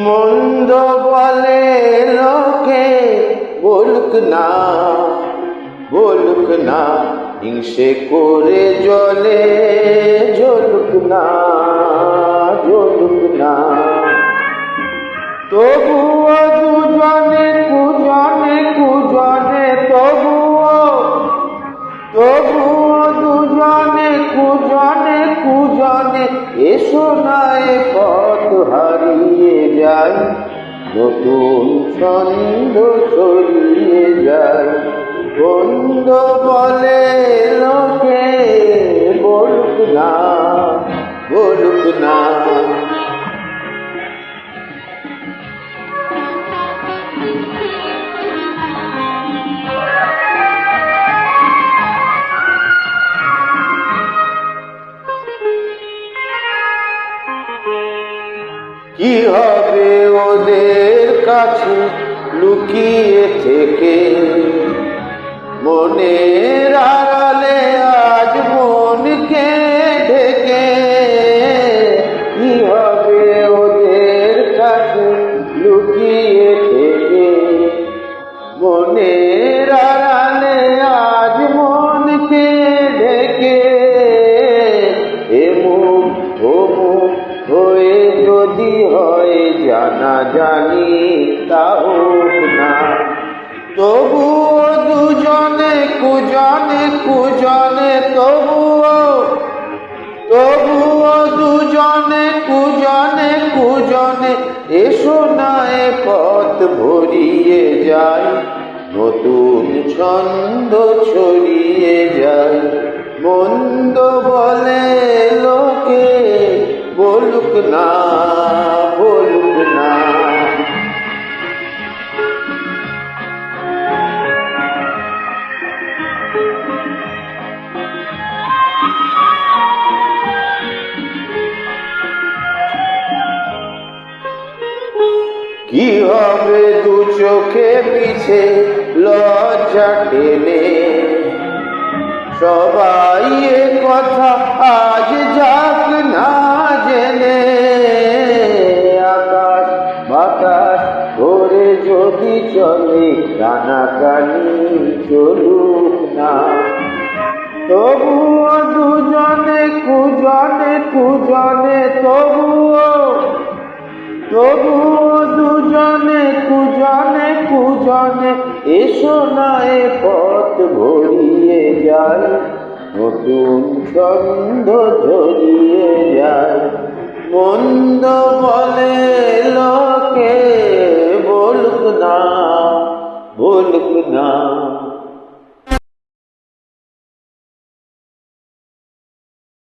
মন্দ বলে লোকে, বলুক না বলুক না, হিংসে করে জ্বলে জ্বলুক না জ্বলুক না। তবুও দুজনে কুজনে কুজনে, তবুও দুজনে কুজনে কুজনে, এসো না এ পথ হারিয়ে যায়, নতুন ছন্দ ছড়িয়ে যায়। বন্ধ বলে লোকে, বলুক না বলুক না। কি হবে ওদের কাছে লুকিয়ে থেকে, মনের আড়ালে আজ মনকে ঢেকে। কি হবে ওদের কাছে লুকিয়ে থেকে, মনের আড়ালে আজ মনকে ঢেকে। এ মুখ ও মুখ হয়ে যদি হয় জানা জানি, তা হোক না। তবুও দুজনে কুজনে কুজনে, তবুও দুজনে কুজনে কুজনে, এসো না এ পথ ভরিয়ে যায়, নতুন ছন্দ ছড়িয়ে যায়। মন্দ বলে লোকে, বলুক না বলুক না। কি হবে দু চোখে পিছে লজ্জা টেনে, সবাই এ কথা আজ যাক না জেনে। আকাশ বাতাস ধরে যদি চলে, কানাকানি চলুক না। তবুও দুজনে কুজনে কুজনে, তবুও দুজনে কুজনে কুজনে, এসো না এ পথ ভরিয়ে যায়, নতুন ছন্দ ঝরিয়ে যায়। মন্দ বলে লোকে, বলুক না বলুক না।